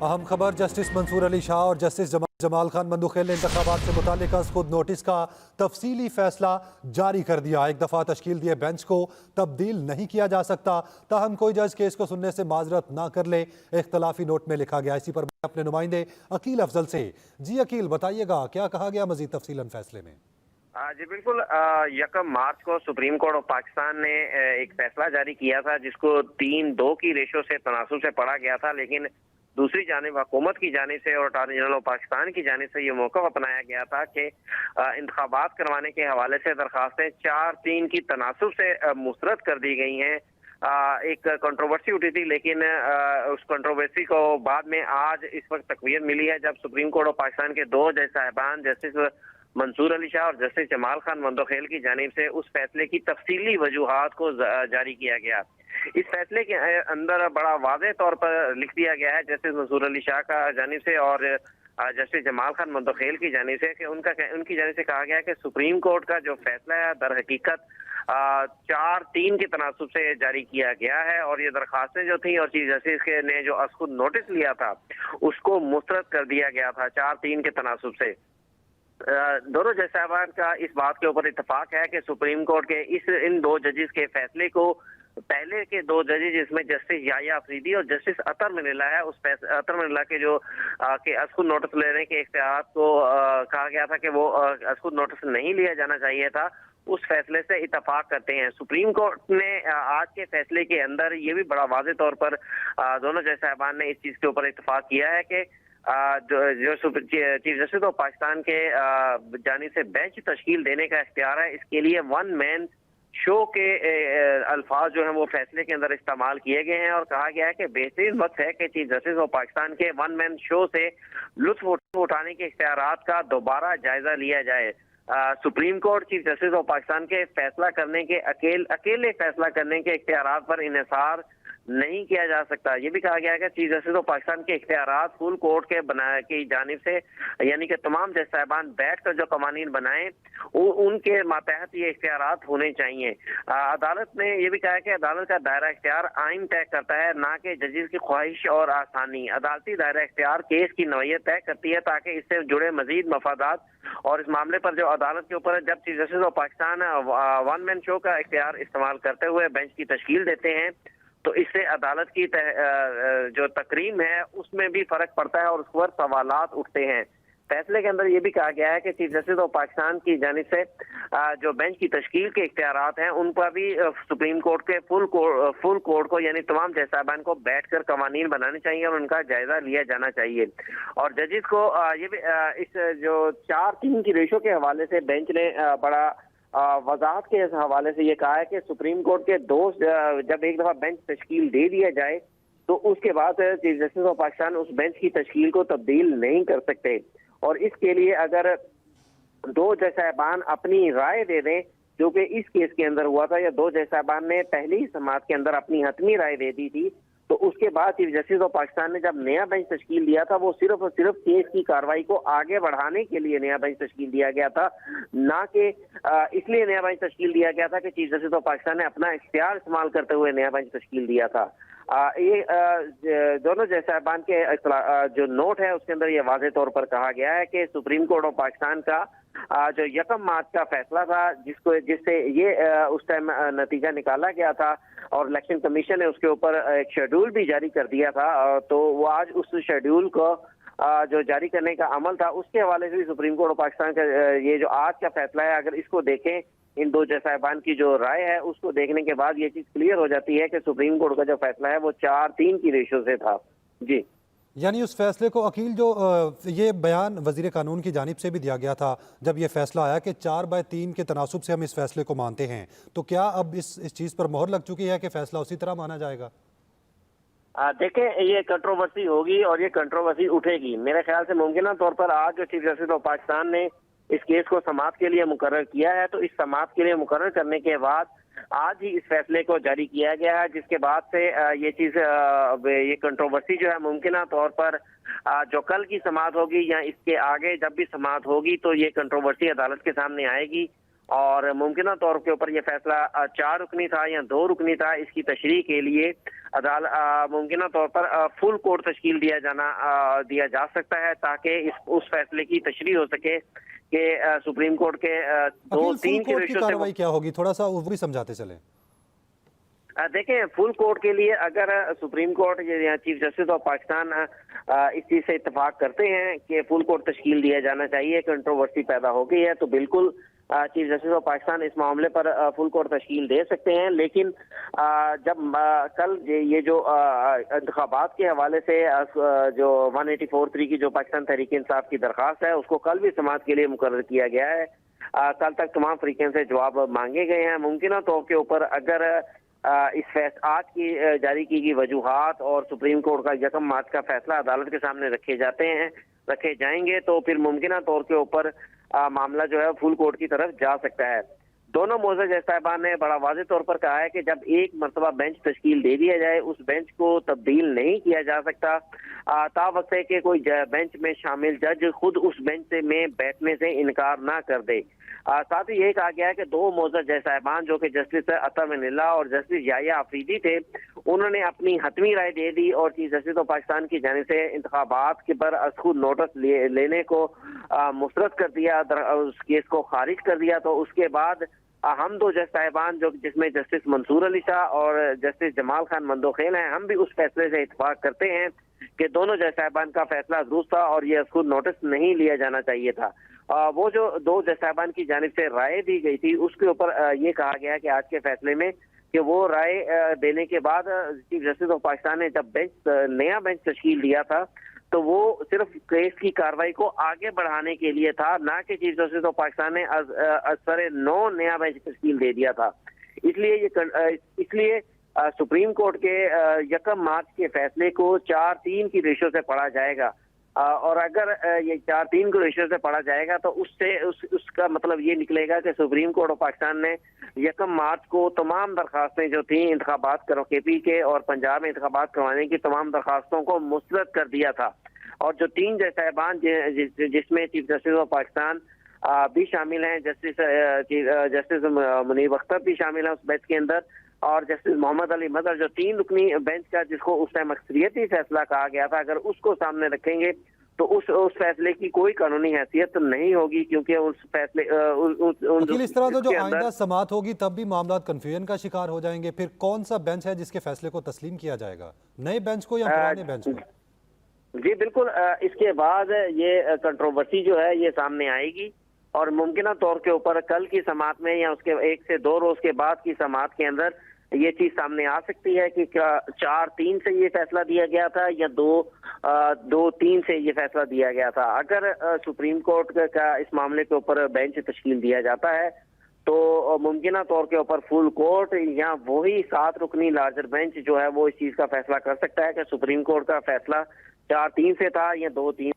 अहम खबर, जस्टिस मंसूर अली शाह और जस्टिस जमाल खान मंदोखेल ने इंतखाबात से मुताल्लिक खुद नोटिस का तफसीली फैसला जारी कर दिया। एक दफ़ा तश्कील दिए बेंच को तब्दील नहीं किया जा सकता, ताहम कोई जज केस को सुनने से माजरत ना कर ले, इख्तलाफी नोट में लिखा गया। इसी पर अपने नुमाइंदे अकील अफजल से। जी अकील, बताइएगा क्या कहा गया मजीद तफसीलन फैसले में? जी बिल्कुल। 1 मार्च को सुप्रीम कोर्ट ऑफ पाकिस्तान ने एक फैसला जारी किया था जिसको 3-2 की रेशो से तनासुब से पढ़ा गया था, लेकिन दूसरी जानिब हुकूमत की जानिब से और अटॉर्नी जनरल ऑफ पाकिस्तान की जानिब से ये मौका अपनाया गया था कि इंतखाबात करवाने के हवाले से दरखास्तें 4-3 की तनासुब से मुस्तरद कर दी गई हैं। एक कंट्रोवर्सी उठी थी, लेकिन उस कंट्रोवर्सी को बाद में आज इस वक्त तकवीत मिली है जब सुप्रीम कोर्ट ऑफ पाकिस्तान के 2 जज साहिबान जस्टिस मंसूर अली शाह और जस्टिस जमाल खान मंदोखेल की जानिब से उस फैसले की तफसीली वजूहात को जारी किया गया। इस फैसले के अंदर बड़ा वाज़ेह तौर पर लिख दिया गया है जस्टिस मंसूर अली शाह का जानिब से और जस्टिस जमाल खान मंदोखेल की जानिब से कि उनकी जानिब से कहा गया है कि सुप्रीम कोर्ट का जो फैसला है दर हकीकत 4-3 के तनासुब से जारी किया गया है और ये दरखास्तें जो थी और चीफ जस्टिस के ने जो खुद नोटिस लिया था उसको मुस्तरद कर दिया गया था 4-3 के तनासुब से। दोनों जज साहबान का इस बात के ऊपर इत्तेफाक है कि सुप्रीम कोर्ट के इन 2 जजेस के फैसले को पहले के 2 जजेस जिसमें जस्टिस याया अफरीदी और जस्टिस अतर मनीला है, उस अतर मनीला के जो के असखुद नोटिस लेने के इख्तियार को कहा गया था कि वो असखुद नोटिस नहीं लिया जाना चाहिए था, उस फैसले से इत्तेफाक करते हैं। सुप्रीम कोर्ट ने आज के फैसले के अंदर ये भी बड़ा वाज़ेह तौर पर दोनों जज साहबान ने इस चीज के ऊपर इत्तेफाक किया है कि जो चीफ जस्टिस ऑफ पाकिस्तान के जानिब से बेंच तश्कील देने का इख्तियार है, इसके लिए 1 मैन शो के अल्फाज जो हैं वो फैसले के अंदर इस्तेमाल किए गए हैं और कहा गया है कि बेहतरीन वक्त है कि चीफ जस्टिस ऑफ पाकिस्तान के 1 मैन शो से लुत्फ उठाने के इख्तियारात का दोबारा जायजा लिया जाए। Supreme court chief justice of Pakistan के फैसला करने के अकेले फैसला करने के इख्तियारात पर इन्हिसार नहीं किया जा सकता। ये भी कहा गया है कि चीफ जस्टिस ऑफ पाकिस्तान के इख्तियारात फुल कोर्ट के की जानिब से यानी कि तमाम जज साहबान बैठ कर जो कवानीन बनाए उनके मातहत ये इख्तियारात होने चाहिए। अदालत ने यह भी कहा है कि अदालत का दायरा इख्तियार आइन तय करता है, ना कि जजेस की ख्वाहिश और आसानी। अदालती दायरा इख्तियार केस की नौयत तय करती है ताकि इससे जुड़े मजीद मफादात और इस मामले पर जो अदालत के ऊपर जब chief justice of Pakistan 1 man show का इख्तियार इस्तेमाल करते हुए बेंच की तश्कील देते हैं तो इससे अदालत की जो तकरीम है उसमें भी फर्क पड़ता है और उस पर सवालात उठते हैं। फैसले के अंदर यह भी कहा गया है कि चीफ जस्टिस ऑफ पाकिस्तान की जानिब से जो बेंच की तश्कील के इख्तियारात हैं उन पर भी सुप्रीम कोर्ट के फुल कोर्ट को यानी तमाम जज साहबान को बैठकर कवानीन बनाने चाहिए और उनका जायजा लिया जाना चाहिए। और जजेस को ये भी इस जो 4-3 की रेशो के हवाले से बेंच ने बड़ा वजाहत के हवाले से ये कहा है कि सुप्रीम कोर्ट के जब एक दफा बेंच तश्कील दे दिया जाए तो उसके बाद चीफ जस्टिस ऑफ पाकिस्तान उस बेंच की तश्कील को तब्दील नहीं कर सकते और इसके लिए अगर 2 जज साहबान अपनी राय दे दें जो कि इस केस के अंदर हुआ था या 2 जज साहबान ने पहली ही समाअत के अंदर अपनी हतमी राय दे दी थी तो उसके बाद चीफ जस्टिस ऑफ पाकिस्तान ने जब नया बेंच तश्कील दिया था वो सिर्फ और सिर्फ केस की कार्रवाई को आगे बढ़ाने के लिए नया बेंच तश्कील दिया गया था, ना कि इसलिए नया बेंच तश्कील दिया गया था कि चीफ जस्टिस ऑफ पाकिस्तान ने अपना इख्तियार इस्तेमाल करते हुए नया बेंच तश्कील दिया था। ये दोनों जज साहबान के जो नोट है उसके अंदर ये वाज़ेह तौर पर कहा गया है कि सुप्रीम कोर्ट ऑफ पाकिस्तान का जो 1 मार्च का फैसला था जिससे ये उस टाइम नतीजा निकाला गया था और इलेक्शन कमीशन ने उसके ऊपर एक शेड्यूल भी जारी कर दिया था, तो वो आज उस शेड्यूल को जो जारी करने का अमल था उसके हवाले से भी सुप्रीम कोर्ट ऑफ पाकिस्तान का ये जो आज का फैसला है अगर इसको देखें इन 2 जज साहबान की जो राय है उसको देखने के बाद ये चीज क्लियर हो जाती है कि सुप्रीम कोर्ट का जो फैसला है वो 4-3 की रेशो से था। जी, यानी उस फैसले को अकील जो ये बयान वजीर कानून की जानिब से भी दिया गया था जब ये फैसला आया कि 4/3 के तनासुब से हम इस फैसले को मानते हैं, तो क्या अब इस चीज़ पर मोहर लग चुकी है कि फैसला उसी तरह माना जाएगा? देखें, ये कंट्रोवर्सी होगी और ये कंट्रोवर्सी उठेगी। मेरे ख्याल से मुमकिन तौर पर आज जो चीफ जस्टिस ऑफ पाकिस्तान ने इस केस को समाअत के लिए मुकर्रर किया है तो इस समाअत के लिए मुकर्रर करने के बाद आज ही इस फैसले को जारी किया गया है, जिसके बाद से ये कंट्रोवर्सी जो है मुमकिन तौर पर जो कल की समाअत होगी या इसके आगे जब भी समाअत होगी तो ये कंट्रोवर्सी अदालत के सामने आएगी और मुमकिन तौर के ऊपर यह फैसला 4 रुकनी था या 2 रुकनी था, इसकी तशरीह के लिए मुमकिन तौर पर फुल कोर्ट तश्कील दिया जा सकता है, ताकि उस फैसले की तशरीह हो सके कि सुप्रीम कोर्ट के 2-3 के रेशो से कार्रवाई क्या होगी, थोड़ा सा वो भी समझाते चले। देखें, फुल कोर्ट के लिए अगर सुप्रीम कोर्ट या चीफ जस्टिस ऑफ पाकिस्तान इस चीज से इत्तेफाक करते हैं कि फुल कोर्ट तश्कील दिया जाना चाहिए, कंट्रोवर्सी पैदा हो गई है, तो बिल्कुल चीफ जस्टिस ऑफ पाकिस्तान इस मामले पर फुल कोर्ट तश्कील दे सकते हैं। लेकिन जब कल ये जो इंतखाबात के हवाले से जो 184(3) की जो पाकिस्तान तहरीक इंसाफ की दरख्वास्त है, उसको कल भी समाअत के लिए मुकर्रर किया गया है। कल तक तमाम फरीक़ों से जवाब मांगे गए हैं। मुमकिन तौर के ऊपर अगर आज की जारी की गई वजूहात और सुप्रीम कोर्ट का 1 मार्च का फैसला अदालत के सामने रखे जाएंगे, तो फिर मुमकिन तौर के ऊपर मामला जो है फुल कोर्ट की तरफ जा सकता है। दोनों मोअज़्ज़ज़ जज साहिबान ने बड़ा वाज़ेह तौर पर कहा है कि जब एक मरतबा बेंच तश्कील दे दिया जाए, उस बेंच को तब्दील नहीं किया जा सकता ता वक्त है कि कोई बेंच में शामिल जज खुद उस बेंच में बैठने से इनकार ना कर दे। साथ ही ये कहा गया है कि 2 मोअज़्ज़ज़ जज साहिबान जो कि जस्टिस अतर मनिल्ला और जस्टिस याहिया अफरीदी थे, उन्होंने अपनी हतमी राय दे दी और चीफ जस्टिस ऑफ पाकिस्तान की जानिब से इंतखाबात के पर खुद नोटिस लेने को मुस्तरद कर दिया, उस केस को खारिज कर दिया। तो उसके बाद हम 2 जज साहिबान जिसमें जस्टिस मंसूर अली शाह और जस्टिस जमाल खान मंदोखेल हैं, हम भी उस फैसले से इत्तेफाक करते हैं कि दोनों जज साहिबान का फैसला दुरुस्त था और ये खुद नोटिस नहीं लिया जाना चाहिए था। वो जो 2 जज साहिबान की जानिब से राय दी गई थी, उसके ऊपर ये कहा गया कि आज के फैसले में कि वो राय देने के बाद चीफ जस्टिस ऑफ पाकिस्तान ने जब नया बेंच तश्कील दिया था, तो वो सिर्फ केस की कार्रवाई को आगे बढ़ाने के लिए था, ना कि चीफ जस्टिस ऑफ पाकिस्तान ने असर 9 नया बेंच तश्कील दे दिया था। इसलिए सुप्रीम कोर्ट के 1 मार्च के फैसले को 4-3 की रेशो से पढ़ा जाएगा। और अगर ये 4-3 के रेशो से पढ़ा जाएगा, तो उसका मतलब ये निकलेगा कि सुप्रीम कोर्ट ऑफ पाकिस्तान ने 1 मार्च को तमाम दरखास्तें जो थी इंतखाबात केपी के और पंजाब में इंतखाबात करवाने की तमाम दरखास्तों को मुस्तरद कर दिया था। और जो 3 जज साहिबान जिसमें चीफ जस्टिस ऑफ पाकिस्तान भी शामिल हैं, जस्टिस मुनीब अख्तर भी शामिल है उस बेंच के अंदर, और जस्टिस मोहम्मद अली मदर, जो 3 रुकनी बेंच का जिसको उस टाइम अक्सरियती फैसला कहा गया था, अगर उसको सामने रखेंगे तो उस फैसले की कोई कानूनी हैसियत नहीं होगी, क्योंकि उस फैसले इस तरह तो जो आइंदा समाअत होगी तब भी मामला कंफ्यूजन का शिकार हो जाएंगे। फिर कौन सा बेंच है जिसके फैसले को तस्लीम किया जाएगा, नए बेंच को या पुराने बेंच को? जी बिल्कुल, इसके बाद ये कंट्रोवर्सी जो है ये सामने आएगी और मुमकिन तौर के ऊपर कल की समाअत में या उसके 1 से 2 रोज के बाद की समाअत के अंदर ये चीज सामने आ सकती है कि क्या 4-3 से ये फैसला दिया गया था या 2-3 से ये फैसला दिया गया था। अगर सुप्रीम कोर्ट का इस मामले के ऊपर बेंच तश्कील दिया जाता है, तो मुमकिन तौर के ऊपर फुल कोर्ट या वही 7 रुकनी लार्जर बेंच जो है वो इस चीज का फैसला कर सकता है कि सुप्रीम कोर्ट का फैसला 4-3 से था या 2-3।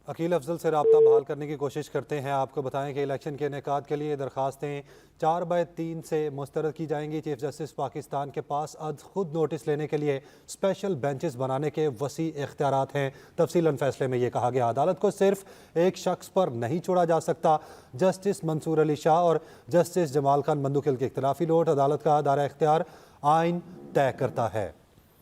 अकील अफजल से रब्ता बहाल करने की कोशिश करते हैं। आपको बताएं कि इलेक्शन के इनेकाद के लिए दरखास्तें 4/3 से मुस्तरद की जाएंगी। चीफ जस्टिस पाकिस्तान के पास खुद नोटिस लेने के लिए स्पेशल बेंचेस बनाने के वसी इख्तियारात हैं। तफसीलन फैसले में ये कहा गया अदालत को सिर्फ एक शख्स पर नहीं छोड़ा जा सकता। जस्टिस मंसूर अली शाह और जस्टिस जमाल खान मंदोखेल के इख्तिलाफी नोट, अदालत का दायरा इख्तियार आइन तय करता है।